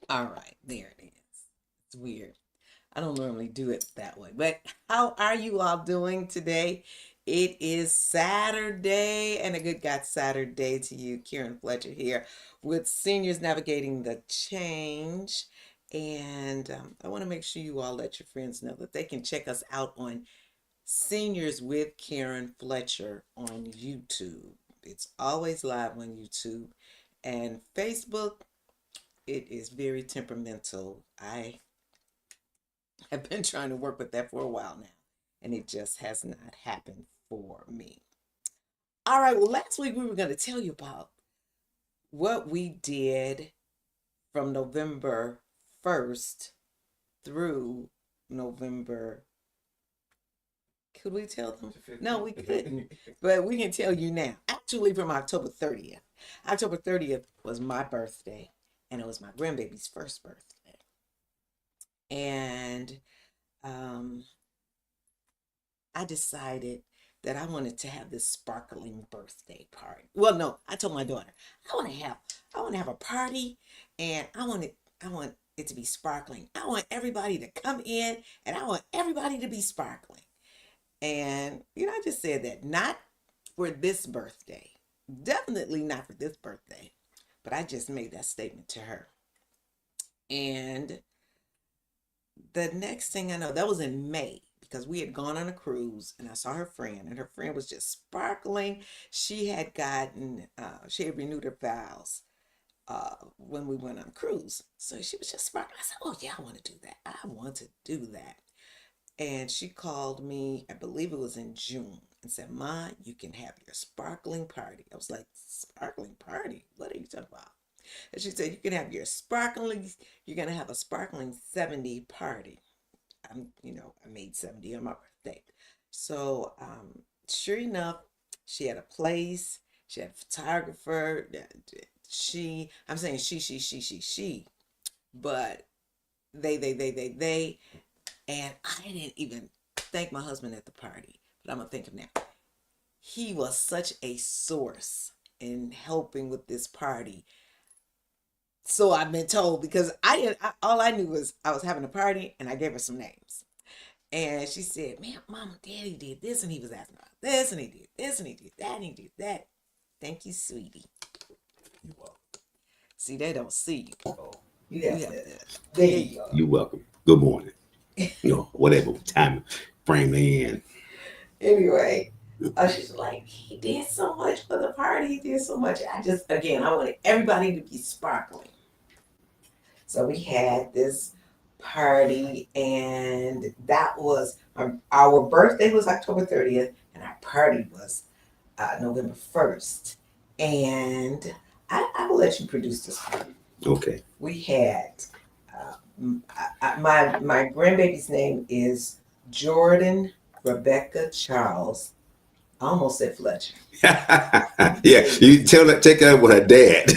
All right, there it is. It's weird. I don't normally do it that way, but how are you all doing today? It is Saturday, and a good God Saturday to you. Karen Fletcher here with Seniors Navigating the Change. And I want to make sure you all let your friends know that they can check us out on Seniors with Karen Fletcher on YouTube. It's always live on YouTube and Facebook. It is very temperamental. I have been trying to work with that for a while now, and it just has not happened for me. All right, well, last week we were going to tell you about what we did from November 1st through November. Could we tell them? No, we couldn't. But we can tell you now. Actually, from October 30th. October 30th was my birthday, and it was my grandbaby's first birthday. And um, I decided that I wanted to have this sparkling birthday party. Well, no, I told my daughter, I want to have a party, and I want it to be sparkling. I want everybody to come in, and I want everybody to be sparkling. And I just said that not for this birthday. Definitely not for this birthday. But I just made that statement to her. And the next thing I know, that was in May because we had gone on a cruise and I saw her friend, and her friend was just sparkling. She had renewed her vows when we went on a cruise. So she was just sparkling. I said, oh, yeah, I want to do that. I want to do that. And she called me, I believe it was in June, and said, Ma, you can have your sparkling party. I was like, sparkling party? What are you talking about? And she said, you can have you're going to have a sparkling 70 party. I made 70 on my birthday. So, sure enough, she had a place, she had a photographer. I'm saying she, but they, and I didn't even thank my husband at the party, but I'm going to thank him now. He was such a source in helping with this party. So I've been told because all I knew was I was having a party and I gave her some names. And she said, man, Mama, Daddy did this and he was asking about this and he did this and he did that and he did that. Thank you, sweetie. You're welcome. See, they don't see you. Oh, yeah. There you go. You're welcome. Good morning. Whatever time frame they in. Anyway, she's like, he did so much for the party. He did so much. I wanted everybody to be sparkling. So we had this party, and that was our birthday was October 30th, and our party was November 1st. And I will let you produce this party. Okay. We had my grandbaby's name is Jordan Rebecca Charles. I almost said Fletcher. Yeah, you take that with her dad.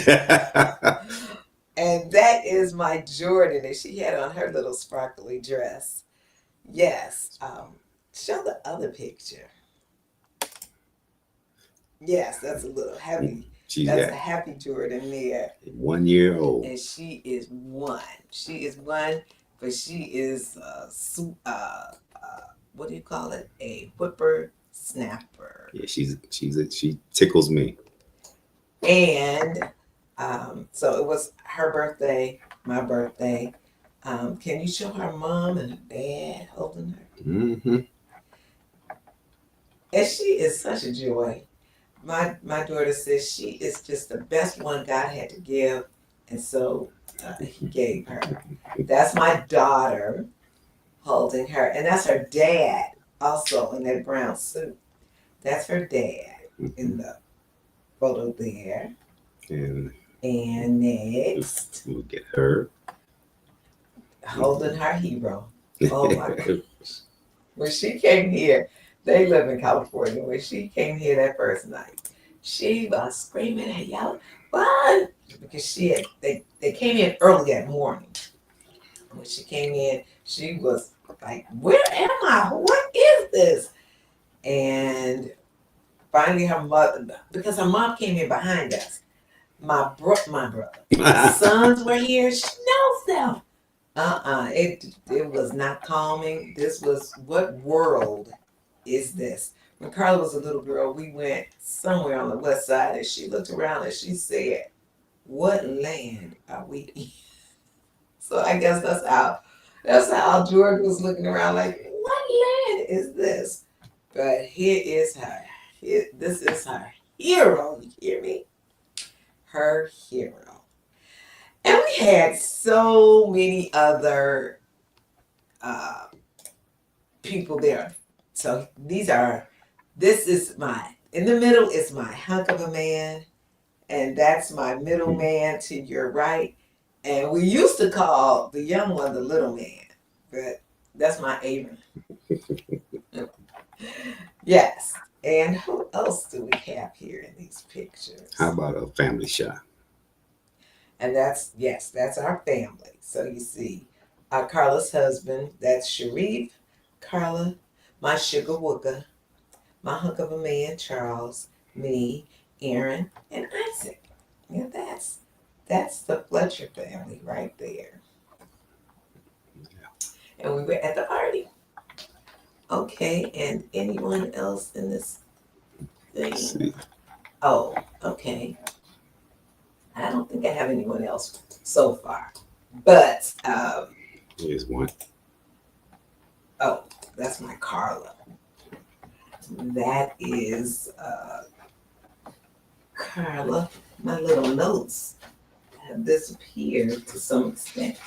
And that is my Jordan, and she had on her little sparkly dress. Yes. Show the other picture. Yes, that's a little heavy. That's a happy Jordan there. 1 year old. And she is one. She is one, but she is what do you call it? A whipper snapper. Yeah, she tickles me. And so it was her birthday, my birthday. Can you show her mom and her dad holding her? Mm-hmm. And she is such a joy. My daughter says she is just the best one God had to give, and so he gave her. That's my daughter holding her, and that's her dad also in that brown suit. That's her dad in the photo there. And next, we'll get her holding her hero. Oh my gosh! When she came here, they live in California. When she came here that first night, she was screaming and yelling, "Run!" Because they came in early that morning. When she came in, she was like, "Where am I? What is this?" And finally, her mother, because her mom came in behind us. My brother, my sons were here. No, them. It was not calming. This was, what world is this? When Carla was a little girl, we went somewhere on the west side, and she looked around and she said, "What land are we in?" So I guess that's how Jordan was looking around, like, "What land is this?" But here is her. This is her hero. You hear me? Her hero. And we had so many other uh, people there. So this is in the middle is my hunk of a man, and that's my middle man to your right. And we used to call the young one the little man, but that's my Aaron. Yes. And who else do we have here in these pictures? How about a family shot? And that's our family. So you see, Carla's husband, that's Sharif, Carla, my sugar wooka, my hunk of a man, Charles, me, Aaron, and Isaac. Yeah, that's the Fletcher family right there. And we were at the party. Okay, and anyone else in this thing? Oh, okay. I don't think I have anyone else so far. But Here's one. oh, that's my Carla. That is Carla. My little notes have disappeared to some extent.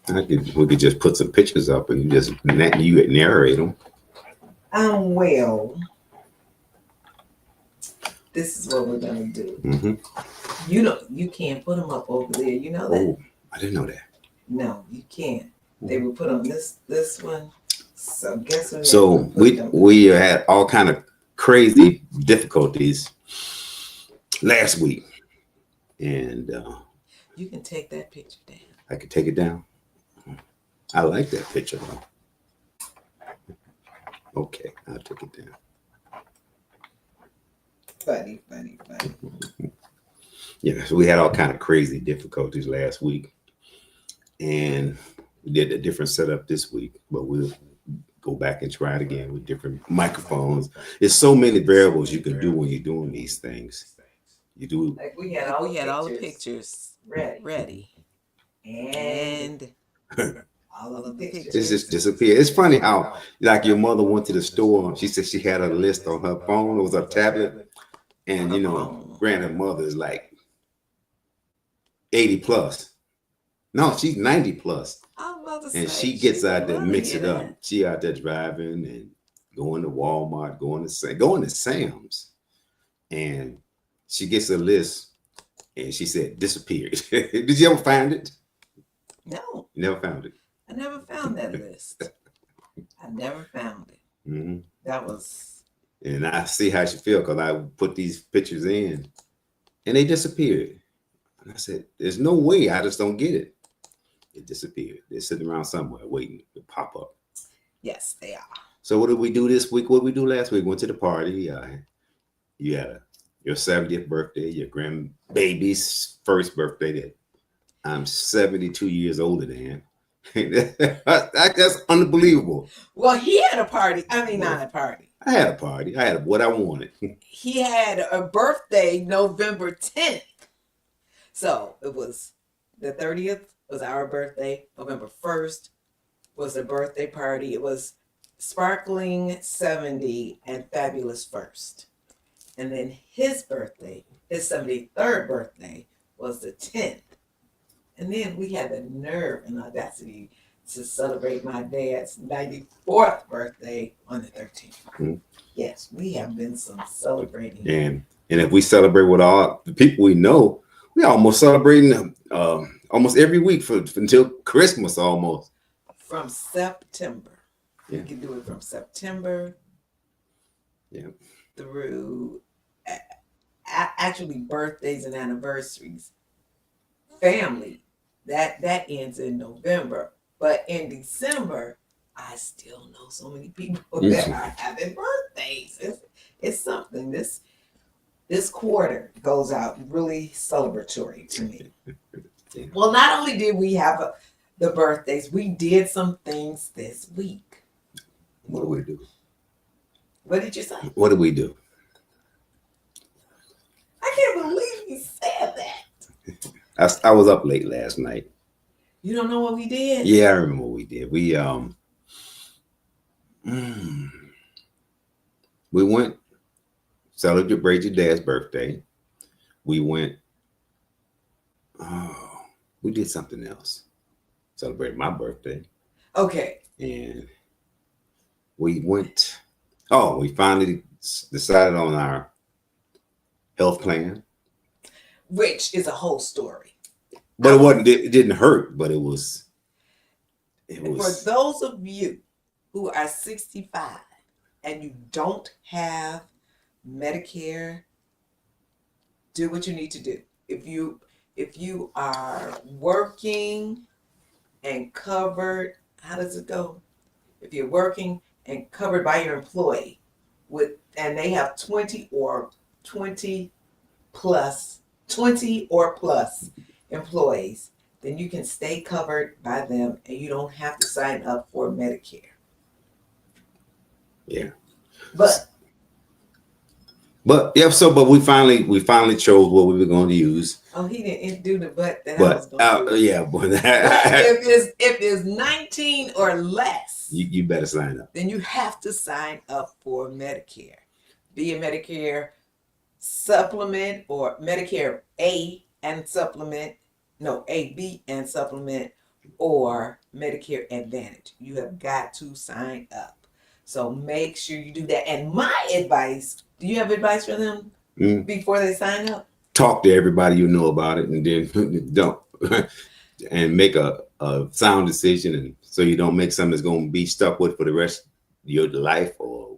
We could just put some pictures up and you narrate them. Well, this is what we're gonna do. Mm-hmm. You can't put them up over there. You know that? Oh, I didn't know that. No, you can't. They were put on this one. So guess what? So we had all kind of crazy difficulties last week, and you can take that picture down. I could take it down. I like that picture though. Okay, I'll take it down. Funny. Yeah, so we had all kind of crazy difficulties last week, and we did a different setup this week, but we'll go back and try it again with different microphones. There's so many variables you can do when you're doing these things. You do. Like we had all the pictures ready. And all of the pictures. It's just disappeared. It's funny how, like, your mother went to the store. She said she had a list on her phone. It was a tablet. And, granted, mother is like 80 plus. No, she's 90 plus. And she gets out there, mix it up. She out there driving and going to Walmart, going to Sam's. And she gets a list and she said, disappeared. Did you ever find it? No. You never found it? I never found that list. I never found it. Mm-hmm. That was. And I see how she feel because I put these pictures in and they disappeared. And I said, there's no way. I just don't get it. It disappeared. They're sitting around somewhere waiting to pop up. Yes, they are. So what did we do this week? What did we do last week? Went to the party. You had your 70th birthday, your grandbaby's first birthday that I'm 72 years older than. That's unbelievable. Well, he had a party. I mean, not a party. I had a party. I had what I wanted. He had a birthday November 10th. So it was the 30th was our birthday. November 1st was the birthday party. It was Sparkling 70 and Fabulous First. And then his birthday, his 73rd birthday, was the 10th. And then we had the nerve and audacity to celebrate my dad's 94th birthday on the 13th. Mm-hmm. Yes, we have been some celebrating. And if we celebrate with all the people we know, we almost celebrating almost every week until Christmas almost. From September. Yeah. We can do it from September through actually birthdays and anniversaries. Family, that ends in November. But in December, I still know so many people that are having birthdays. It's something. This quarter goes out really celebratory to me. Yeah. Well, not only did we have the birthdays, we did some things this week. What do we do? What did you say? What do we do? I can't believe you said that. I was up late last night. You don't know what we did? Yeah, I remember what we did. Mm, we went celebrate your dad's birthday. We went. Oh, we did something else. Celebrate my birthday. Okay. And we went. Oh, we finally decided on our health plan, which is a whole story. But it wasn't. It didn't hurt, but it was. For those of you who are 65 and you don't have Medicare, do what you need to do. If you are working and covered, how does it go? If you're working and covered by your employee and they have 20 or plus employees, then you can stay covered by them and you don't have to sign up for Medicare. Yeah. But we finally chose what we were going to use. Oh, he didn't do the but that I was going to do. Yeah, but if it's 19 or less, you better sign up. Then you have to sign up for Medicare. Be a Medicare supplement or Medicare A and supplement. No, A, B and supplement or Medicare Advantage. You have got to sign up. So make sure you do that. And my advice, do you have advice for them before they sign up? Talk to everybody you know about it and then don't and make a sound decision, and so you don't make something that's going to be stuck with for the rest of your life or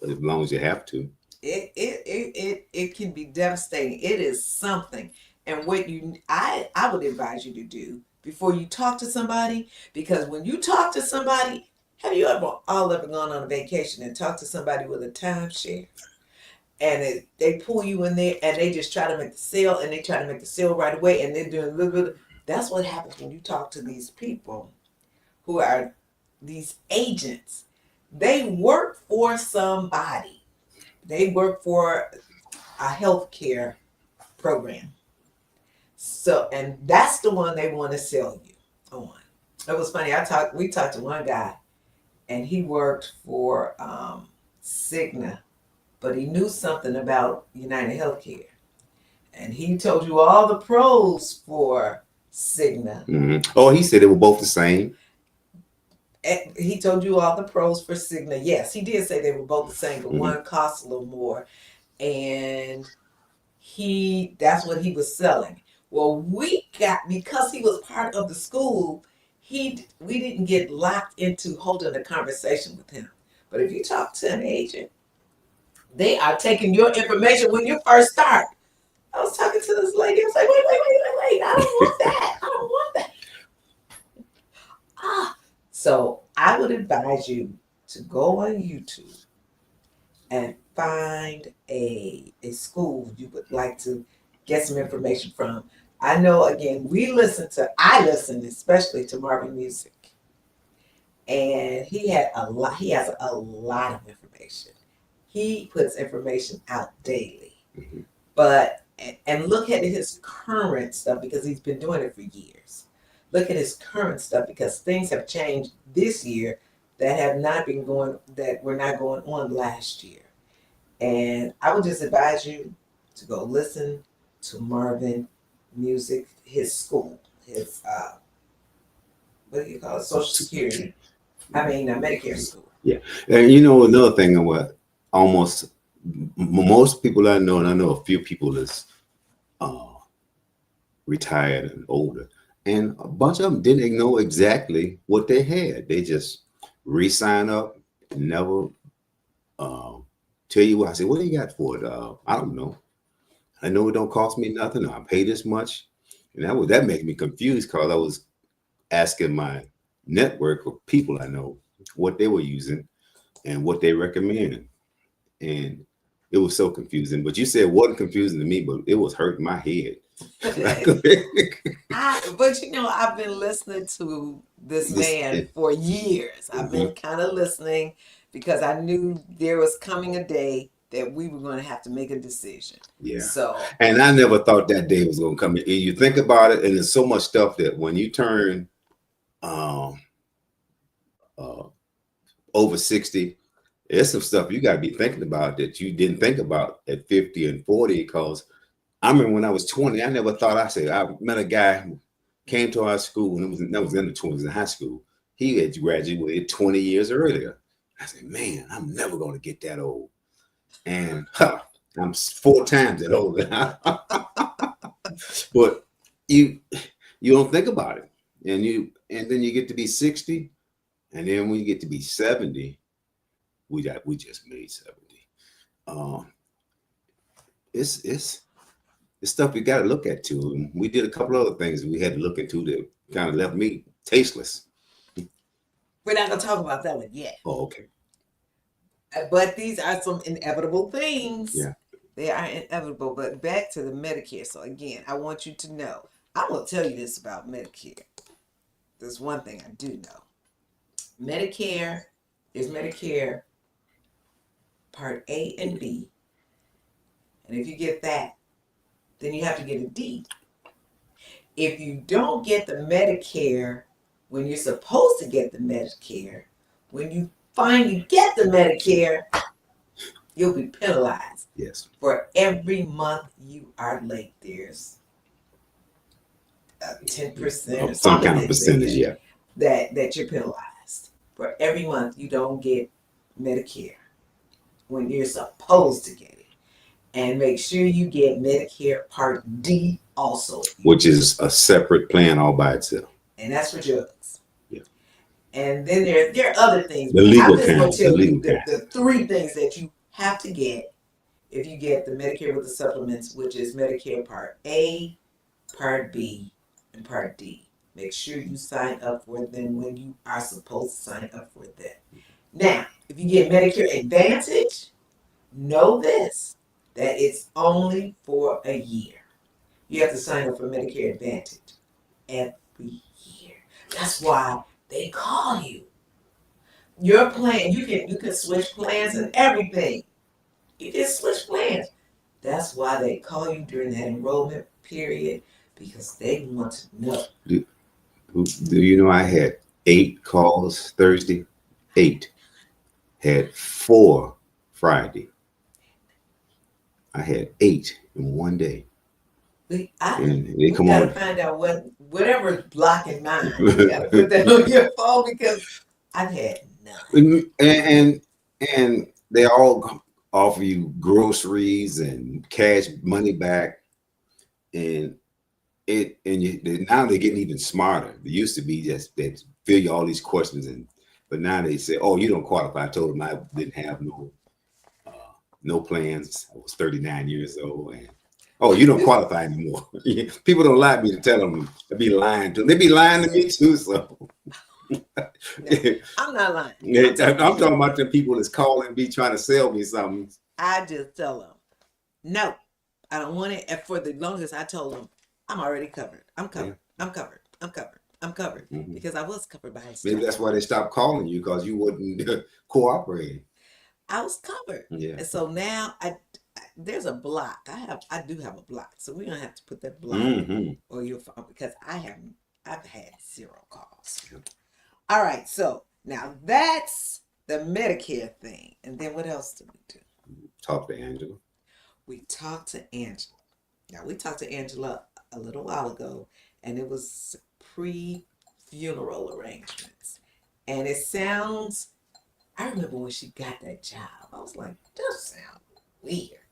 as long as you have to. It can be devastating. It is something. And what I would advise you to do before you talk to somebody, because when you talk to somebody, have you ever gone on a vacation and talked to somebody with a timeshare? And they pull you in there and they just try to make the sale, and they try to make the sale right away, and they're doing a little bit. That's what happens when you talk to these people who are these agents. They work for somebody. They work for a healthcare program. So, and that's the one they want to sell you on. It was funny. We talked to one guy, and he worked for Cigna, but he knew something about United Healthcare, and he told you all the pros for Cigna. Mm-hmm. Oh, he said they were both the same. And he told you all the pros for Cigna. Yes, he did say they were both the same, but one costs a little more, and that's what he was selling. Well, because he was part of the school, we didn't get locked into holding a conversation with him. But if you talk to an agent, they are taking your information when you first start. I was talking to this lady. I was like, wait. I don't want that. So I would advise you to go on YouTube and find a school you would like to get some information from. I know, again, I listen especially to Marvin music. And he has a lot of information. He puts information out daily. And look at his current stuff, because he's been doing it for years. Look at his current stuff, because things have changed this year that were not going on last year. And I would just advise you to go listen to Marvin music, his school, his what do you call it? Social Security. Medicare school. Yeah. And another thing, what most people I know, and I know a few people that's retired and older, and a bunch of them didn't know exactly what they had. They just re-sign up and never tell you what. I said, what do you got for it? I don't know. I know it don't cost me nothing. I pay this much. And that made me confused, because I was asking my network of people I know what they were using and what they recommend. And it was so confusing. But you said it wasn't confusing to me, but it was hurting my head. But you know, I've been listening to this man for years. I've been kind of listening because I knew there was coming a day that we were going to have to make a decision. Yeah. So, and I never thought that day was going to come. And you think about it, and there's so much stuff that when you turn over 60, there's some stuff you got to be thinking about that you didn't think about at 50 and 40. Because I remember when I was 20, I never thought. I met a guy who came to our school, and that was in the 20s in high school. He had graduated 20 years earlier. I said, man, I'm never going to get that old. And I'm 4 times that old. But you don't think about it. And then you get to be 60. And then when you get to be 70, we just made 70. It's stuff you got to look at too. And we did a couple other things we had to look into that kind of left me tasteless. We're not gonna talk about that one yet. Oh, okay. But these are some inevitable things. Yeah. They are inevitable. But back to the Medicare. So again, I want you to know, I'm gonna tell you this about Medicare. There's one thing I do know. Medicare is Medicare Part A and B. And if you get that, then you have to get a D. If you don't get the Medicare when you're supposed to get the Medicare, when you finally get the Medicare, you'll be penalized. Yes. For every month you are late, there's 10% or some kind of percentage, yeah. That you're penalized. For every month you don't get Medicare when you're supposed to get it. And make sure you get Medicare Part D also. Which is a separate plan all by itself. And that's for drugs. Yeah. And then there are other things. The legal kind. The 3 things that you have to get if you get the Medicare with the supplements, which is Medicare Part A, Part B, and Part D. Make sure you sign up for them when you are supposed to sign up for them. Now, if you get Medicare Advantage, know this, that it's only for a year. You have to sign up for Medicare Advantage every year. That's why they call you. Your plan, you can switch plans and everything. You can switch plans. That's why they call you during that enrollment period, because they want to know. Do you know I had 8 calls Thursday? 8. Had 4 Friday. I had 8 in one day. We gotta find out whatever's blocking mine. You gotta put that on your phone, because I've had none. And they all offer you groceries and cash money back, and now they're getting even smarter. It used to be just they fill you all these questions, but now they say, "Oh, you don't qualify." I told them I didn't have no plans. I was 39 years old, and oh, you don't qualify anymore. People don't like me to tell them. They be lying to them. They be lying to me too. So no, I'm not lying. I'm talking about the people that's calling me trying to sell me something. I just tell them, no, I don't want it. And for the longest, I told them, I'm already covered. I'm covered. Yeah. I'm covered. I'm covered. I'm covered. Mm-hmm. Because I was covered by his. Maybe that's why they stopped calling you, because you wouldn't cooperate. I was covered. Yeah. And so now there's a block. I do have a block. So we're gonna have to put that block on your phone, because I've had 0 calls. Yeah. All right, so now that's the Medicare thing. And then what else do we do? Talk to Angela. We talked to Angela. Now, we talked to Angela a little while ago, and it was pre-funeral arrangements. And it sounds, I remember when she got that job, I was like, that sounds weird.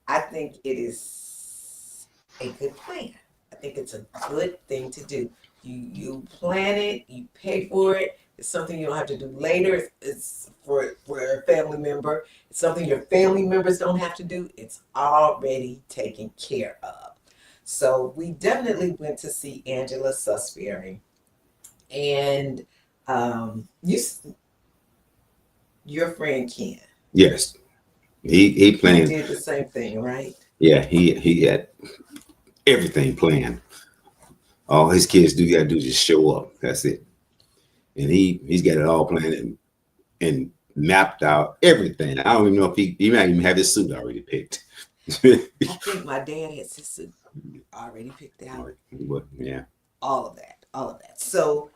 I think it is a good plan. I think it's a good thing to do. You plan it, you pay for it. It's something you don't have to do later. It's for a family member. It's something your family members don't have to do. It's already taken care of. So we definitely went to see Angela Susbury. And your friend Ken. Yes. He planned. He did the same thing, right? Yeah, he had everything planned. All his kids gotta do is just show up. That's it. And he's got it all planned and mapped out everything. I don't even know if he might even have his suit already picked. I think my dad has his suit already picked out. But yeah, All of that, all of that. So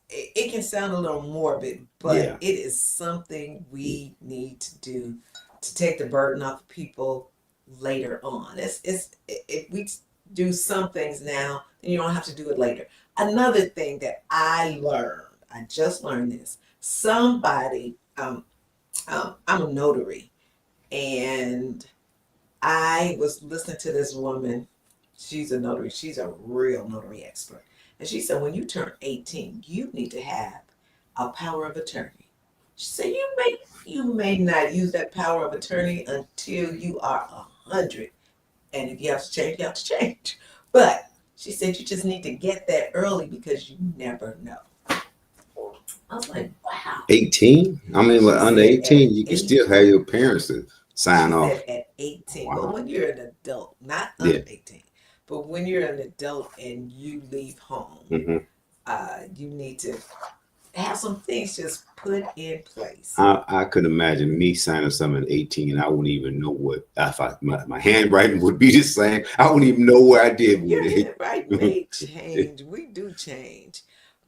it can sound a little morbid, but yeah, it is something we need to do to take the burden off people later on. If we do some things now, then you don't have to do it later. Another thing that I learned, I just learned this. I'm a notary, and I was listening to this woman. She's a notary. She's a real notary expert. And she said, when you turn 18, you need to have a power of attorney. She said, you may not use that power of attorney until you are 100. And if you have to change, you have to change. But she said, you just need to get that early because you never know. I was like, wow. 18. I mean, well, under 18, you can still have your parents to sign off. Said at 18. Wow. But when you're an adult, not Yeah. under 18, but when you're an adult and you leave home, you need to have some things just put in place. I could imagine me signing something at 18 and I wouldn't even know what if my handwriting would be the same. I wouldn't even know what I did with Your it. handwriting may change. We do change.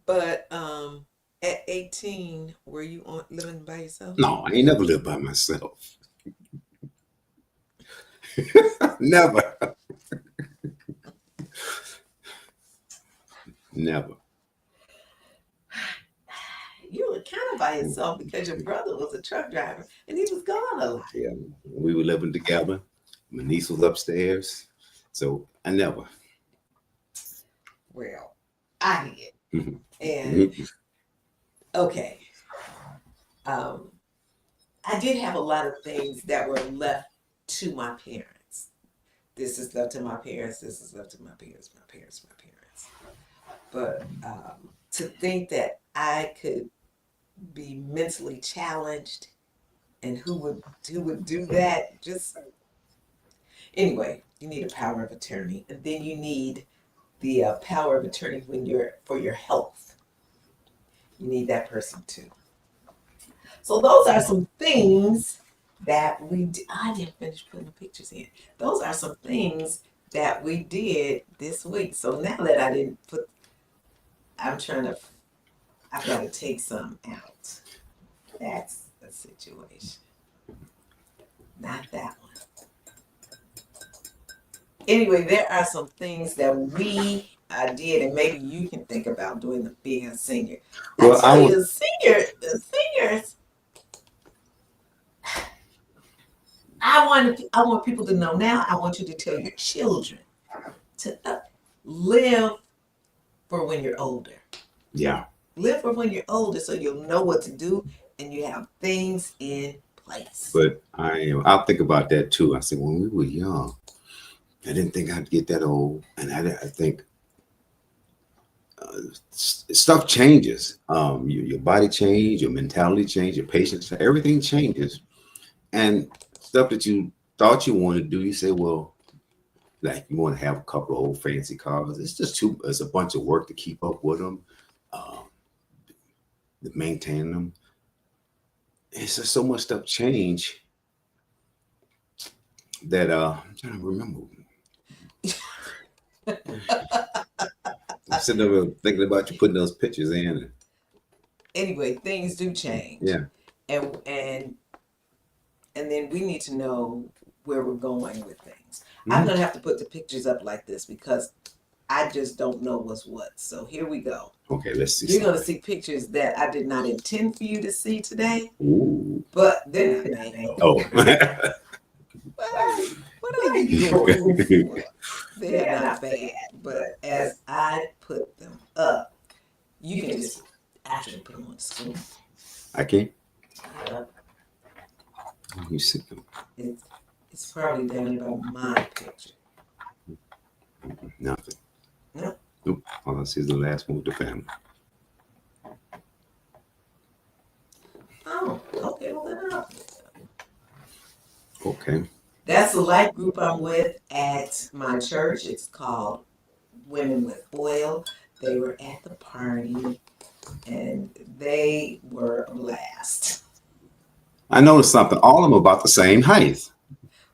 But at 18, were you living by yourself? No, I ain't never lived by myself. Never. Never. You were kind of by yourself because your brother was a truck driver and he was gone a lot. Yeah, we were living together. My niece was upstairs, so I never. Well, I did. And okay, I did have a lot of things that were left to my parents. This is left to my parents. This is left to my parents. My parents. My parents. But to think that I could be mentally challenged, and who would do that? Just anyway, you need a power of attorney, and then you need the power of attorney for your health. You need that person too. So those are some things that I didn't finish putting the pictures in. Those are some things that we did this week. So now that I didn't put, I've got to take some out. That's the situation. Not that one. Anyway, there are some things that we did, and maybe you can think about doing being a senior. Well, I tell you, the seniors. I want people to know now. I want you to tell your children to live for when you're older. Yeah. Live for when you're older, so you'll know what to do and you have things in place. But I'll think about that too. I said when we were young, I didn't think I'd get that old, and I think stuff changes. Your body changes, your mentality changes, your patience, everything changes, and stuff that you thought you wanted to do, you say, well, like you want to have a couple of old fancy cars. It's just it's a bunch of work to keep up with them, to maintain them. It's just so much stuff change that I'm trying to remember. I'm sitting there thinking about you putting those pictures in. Anyway, things do change. Yeah. And then we need to know where we're going with things. I'm gonna have to put the pictures up like this because I just don't know what's what. So here we go. Okay, let's see. You're gonna see pictures that I did not intend for you to see today. Ooh. But they're not bad. Oh. What are you going for? They're not bad. But as I put them up, you can just actually put them on the screen. I can? Yep. You see them. It's probably down about my picture. Nothing. Nope. Nope. All I see is the last one with the family. Oh, okay. Well, then I'll okay. Okay. That's the life group I'm with at my church. It's called Women with Oil. They were at the party and they were a blast. I noticed something. All of them about the same height.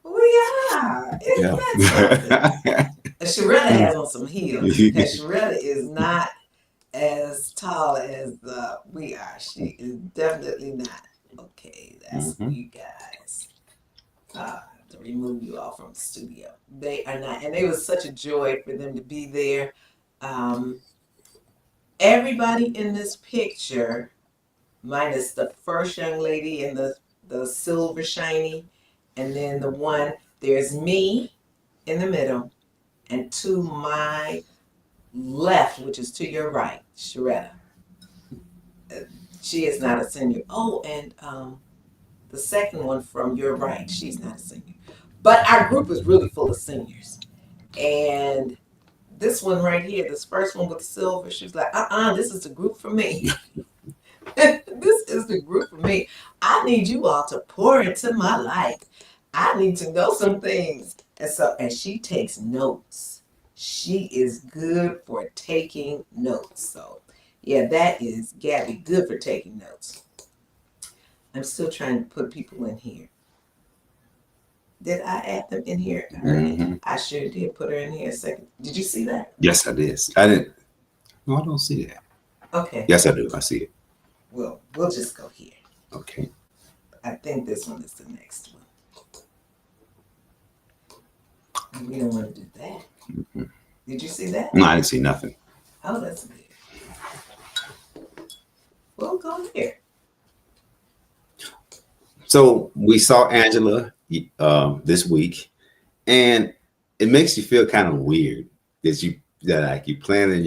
We are. Isn't that something? Sharetta has on some heels because Sharetta is not as tall as we are. She is definitely not. Okay, that's you guys. To remove you all from the studio. They are not, and it was such a joy for them to be there. Um, Everybody in this picture, minus the first young lady in the silver shiny, and then the one, there's me in the middle, and to my left, which is to your right, Sharetta. She is not a senior. Oh, and the second one from your right, she's not a senior. But our group is really full of seniors. And this one right here, this first one with the silver, she's like, this is the group for me. This is the group for me. I need you all to pour into my life. I need to know some things. And she takes notes. She is good for taking notes. So yeah, that is Gabby, good for taking notes. I'm still trying to put people in here. Did I add them in here? I sure did put her in here a second. Did you see that? Yes, I did. I didn't. No, I don't see that. Okay. Yes, I do. I see it. Well, we'll just go here. Okay. I think this one is the next one. We don't want to do that. Did you see that? No, I didn't see nothing. Oh, that's good. We'll go here. So we saw Angela this week, and it makes you feel kind of weird that you planning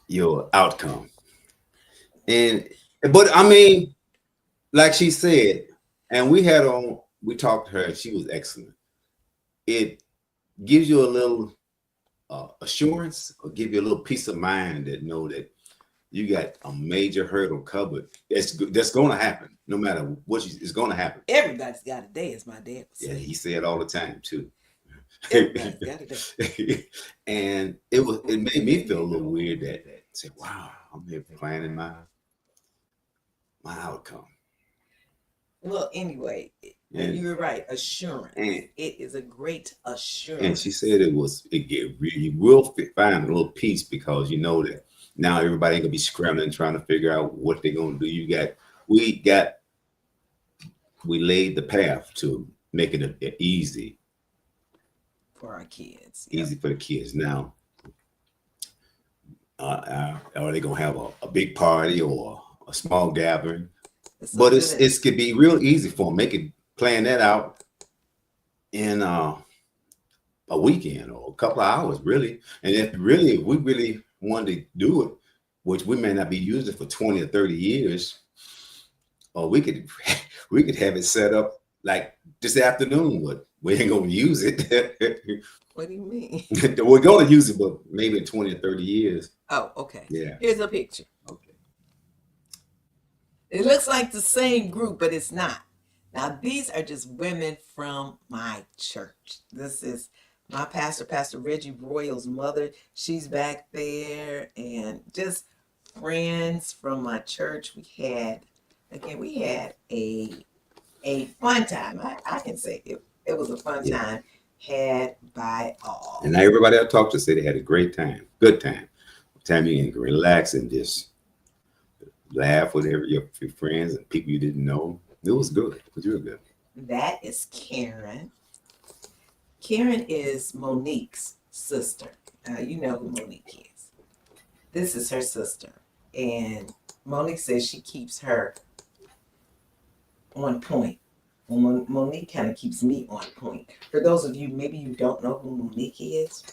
your outcome. But I mean, like she said, and we talked to her, and she was excellent. It gives you a little assurance, or give you a little peace of mind that know that you got a major hurdle covered. That's going to happen, no matter what. It's going to happen. Everybody's got a day, as my dad would say. Yeah, he said all the time too. Everybody's got a day. And it made me feel a little weird that say, wow, I'm here planning my outcome. Well, anyway, you're right. Assurance. And it is a great assurance. And she said you will find a little peace, because you know that now everybody ain't gonna be scrambling trying to figure out what they're gonna do. We laid the path to making it easy for our kids. Easy for the kids. Now, are they gonna have a big party or a small gathering? But it could be real easy for them. Plan that out in a weekend or a couple of hours, really. And if we really wanted to do it, which we may not be using for 20 or 30 years, or we could have it set up like this afternoon. But we ain't gonna use it. What do you mean? We're gonna use it, but maybe in 20 or 30 years. Oh, okay. Yeah. Here's a picture. Okay. It looks like the same group, but it's not. Now, these are just women from my church. This is my pastor, Pastor Reggie Royal's mother. She's back there, and just friends from my church. We had a fun time. I can say it was a fun time had by all. And everybody I talked to said they had a great time, good time. Time you can relax and just laugh with your friends and people you didn't know. It was good. It was real good. That is Karen. Karen is Monique's sister. You know who Monique is. This is her sister. And Monique says she keeps her on point. Well, Monique kind of keeps me on point. For those of you, maybe you don't know who Monique is.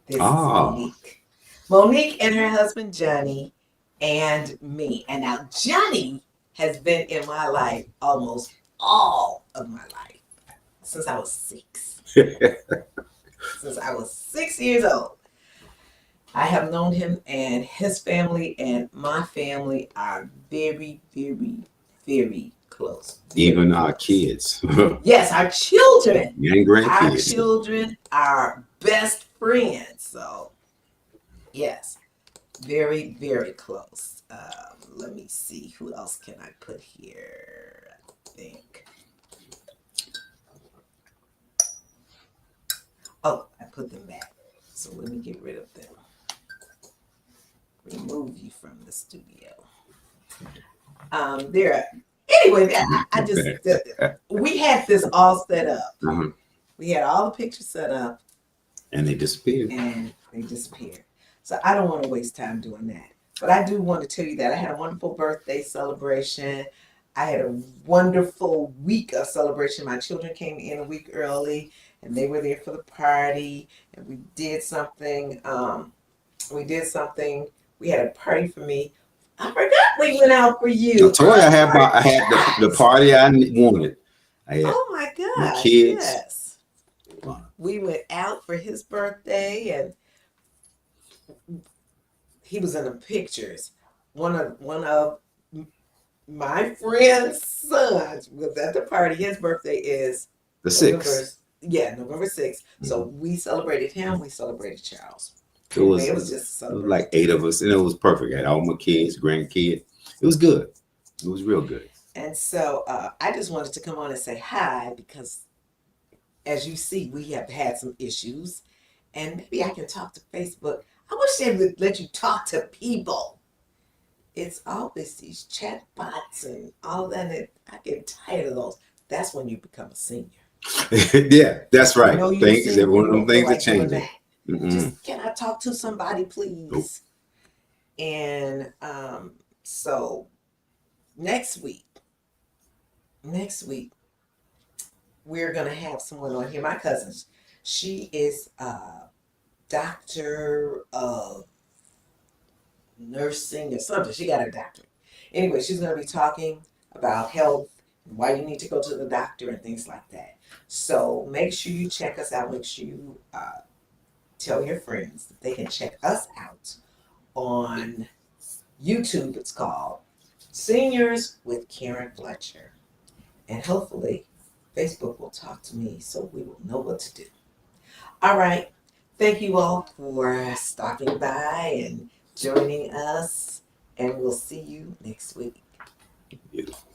This is Monique. Monique and her husband, Johnny, and me. And now Johnny has been in my life almost all of my life. Since I was 6. Since I was 6 years old. I have known him, and his family and my family are very, very, very close. Even our kids. Yes, our children. And grandkids. Our children are best friends. So, yes, very, very close. Let me see. Who else can I put here? I think. Oh, I put them back. So let me get rid of them. Remove you from the studio. There. Anyway, I just we had this all set up. We had all the pictures set up, and they disappeared. So I don't want to waste time doing that. But I do want to tell you that I had a wonderful birthday celebration. I had a wonderful week of celebration. My children came in a week early, and they were there for the party. And we did something. We had a party for me. I forgot we went out for you. I told you I had the party I wanted. Oh my gosh! My kids. Yes. Wow. We went out for his birthday, and he was in the pictures. One of my friend's sons was at the party. His birthday is the 6th. November 6th. So we celebrated him. We celebrated Charles. It was just like 8 of us, and it was perfect. I had all my kids, grandkids. It was good. It was real good. And so I just wanted to come on and say hi because, as you see, we have had some issues, and maybe I can talk to Facebook. I wish they would let you talk to people. It's always these chat bots and all that, and I get tired of those. That's when you become a senior. Yeah, that's right. Things, one of them things are changing. Just, can I talk to somebody, please? Nope. And so next week, we're gonna have someone on here. My cousin, she is a doctor of nursing or something. She got a doctorate. Anyway, she's gonna be talking about health, why you need to go to the doctor, and things like that. So make sure you check us out. Make sure you tell your friends that they can check us out on YouTube. It's called Seniors with Karen Fletcher. And hopefully Facebook will talk to me so we will know what to do. All right. Thank you all for stopping by and joining us. And we'll see you next week. Beautiful.